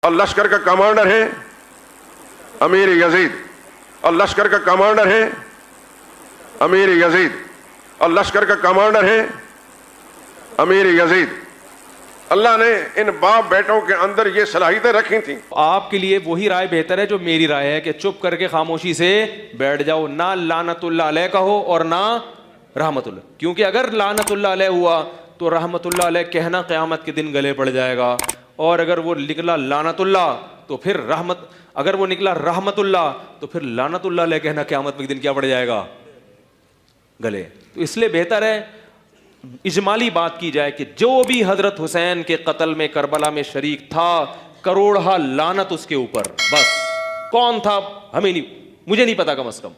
اور لشکر کا کمانڈر ہے امیر یزید، اور لشکر کا کمانڈر ہے امیر یزید، اور لشکر کا کمانڈر ہے امیر یزید۔ اللہ نے ان باپ بیٹوں کے اندر یہ صلاحیتیں رکھی تھیں۔ آپ کے لیے وہی رائے بہتر ہے جو میری رائے ہے کہ چپ کر کے خاموشی سے بیٹھ جاؤ، نہ لعنت اللہ علیہ کہو اور نہ رحمت اللہ، کیونکہ اگر لعنت اللہ علیہ ہوا تو رحمت اللہ علیہ کہنا قیامت کے دن گلے پڑ جائے گا، اور اگر وہ نکلا لعنت اللہ تو پھر اگر وہ نکلا رحمت اللہ تو پھر لعنت اللہ علیہ کہنا قیامت کے دن کیا پڑ جائے گا؟ گلے۔ تو اس لیے بہتر ہے اجمالی بات کی جائے کہ جو بھی حضرت حسین کے قتل میں کربلا میں شریک تھا، کروڑہ لعنت اس کے اوپر، بس کون تھا ہمیں نہیں، مجھے نہیں پتا کم از کم،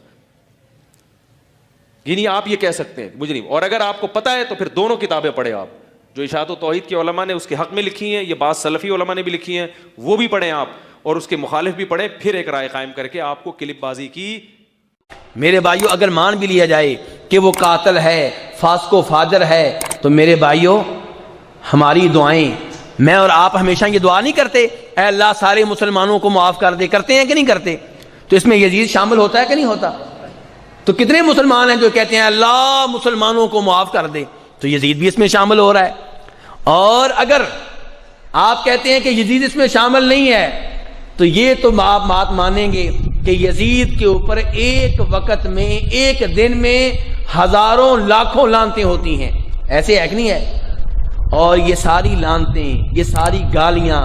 یعنی آپ یہ کہہ سکتے ہیں مجھے نہیں، اور اگر آپ کو پتا ہے تو پھر دونوں کتابیں پڑھیں آپ، جو اشاعت و توحید کے علماء نے اس کے حق میں لکھی ہیں، یہ بعض سلفی علماء نے بھی لکھی ہیں، وہ بھی پڑھیں آپ، اور اس کے مخالف بھی پڑھیں، پھر ایک رائے قائم کر کے آپ کو کلپ بازی کی۔ میرے بھائیوں اگر مان بھی لیا جائے کہ وہ قاتل ہے، فاسق و فاجر ہے، تو میرے بھائیوں ہماری دعائیں، میں اور آپ ہمیشہ یہ دعا نہیں کرتے اے اللہ سارے مسلمانوں کو معاف کر دے، کرتے ہیں کہ نہیں کرتے؟ تو اس میں یزید شامل ہوتا ہے کہ نہیں ہوتا؟ تو کتنے مسلمان ہیں جو کہتے ہیں اللہ مسلمانوں کو معاف کر دے؟ تو یزید بھی اس میں شامل ہو رہا ہے۔ اور اگر آپ کہتے ہیں کہ یزید اس میں شامل نہیں ہے تو یہ تو آپ بات مانیں گے کہ یزید کے اوپر ایک وقت میں، ایک دن میں ہزاروں لاکھوں لعنتیں ہوتی ہیں، ایسے ہے کہ نہیں ہے؟ اور یہ ساری لعنتیں، یہ ساری گالیاں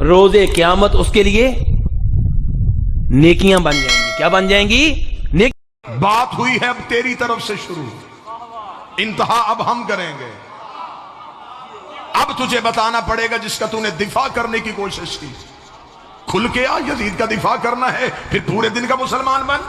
روز قیامت اس کے لیے نیکیاں بن جائیں گی۔ کیا بن جائیں گی؟ بات ہوئی ہے اب تیری طرف سے شروع، انتہا اب ہم کریں گے۔ اب تجھے بتانا پڑے گا جس کا تو نے دفاع کرنے کی کوشش کی، کھل کے آ، یزید کا دفاع کرنا ہے پھر پورے دن کا مسلمان بن،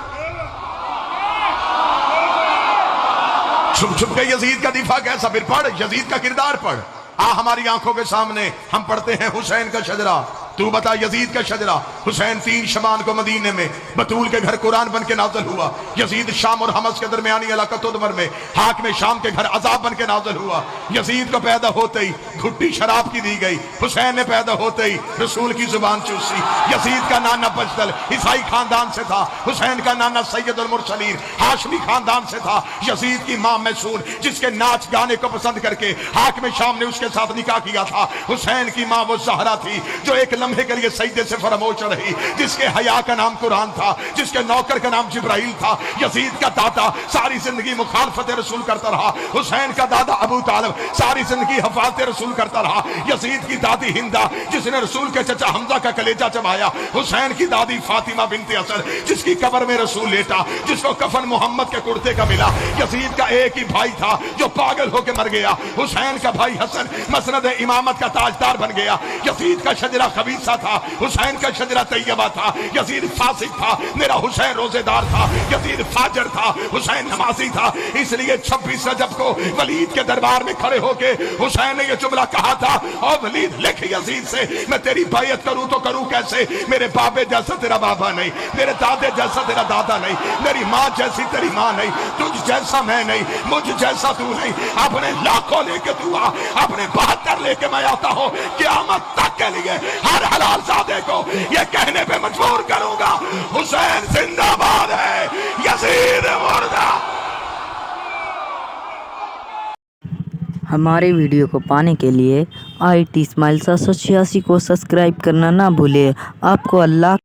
چھپ چھپ کے یزید کا دفاع کیسا؟ پھر پڑھ یزید کا کردار پڑھ، آ ہماری آنکھوں کے سامنے ہم پڑھتے ہیں حسین کا شجرہ، تو بتا یزید کا شجرہ۔ حسین 3 شبان کو مدینے میں بطول کے گھر قرآن بن کے نازل ہوا، یزید شام اور حمص کے درمیانی علاقہ تدمر میں حاکم شام کے گھر عذاب بن کے نازل ہوا۔ یزید کو پیدا ہوتے ہی گھٹی شراب کی دی گئی، حسین نے پیدا ہوتے ہی رسول کی زبان چوسی۔ یزید کا نانا بجدل عیسائی خاندان سے تھا، حسین کا نانا سید المرسلین ہاشمی خاندان سے تھا۔ یزید کی ماں میسون جس کے ناچ گانے کو پسند کر کے حاکم شام نے اس کے ساتھ نکاح کیا تھا، حسین کی ماں وہ زہرا تھی جو ایک لمحے کے لیے سجدے سے فراموش رہی، جس کے حیا کا نام قرآن تھا، جس کے نوکر کا نام جبرائیل تھا۔ یزید کا دادا ساری زندگی مخالفت رسول کرتا رہا، حسین کا دادا ابو طالب ساری زندگی حفاظت رسول کرتا رہا۔ یزید کی دادی ہندا جس نے رسول کے چچا حمزہ کا کلیجہ چبایا، حسین کی دادی فاطمہ بنت اسد جس کی قبر میں رسول لیٹا، جس کو کفن محمد کے کرتے کا ملا۔ یزید کا ایک ہی بھائی تھا جو پاگل ہو کے مر گیا، حسین کا بھائی حسن مسند امامت کا تاجدار بن گیا۔ یزید کا شجرہ خبیثہ تھا، حسین کا شجرہ طیبہ تھا۔ یزید فاسق تھا، میرا حسین روزے دار تھا۔ یزید فاجر تھا، حسین نمازی تھا۔ اس لیے 26 رجب کو ولید کے دربار میں کھڑے ہو کے حسین نے یہ جملہ کہا تھا، اور ولید لکھ یزید سے میں تیری بیعت کروں تو کروں کیسے؟ میرے بابے جیسا تیرا بابا نہیں، میرے دادے جیسا تیرا دادا نہیں، میری ماں جیسی تیری ماں نہیں، تجھ جیسا میں نہیں، مجھ جیسا تو نہیں۔ اپنے لاکھوں لے کے تو آ، اپنے 72 لے کے میں آتا ہوں، قیامت تک کے لیے ہر حلال زادے کو یہ کہنے پہ مجبور کروں گا، حسین زندہ باد ہے، یزید مردہ۔ ہمارے ویڈیو کو پانے کے لیے IT اسماعیل 786 کو سبسکرائب کرنا نہ بھولے۔ آپ کو اللہ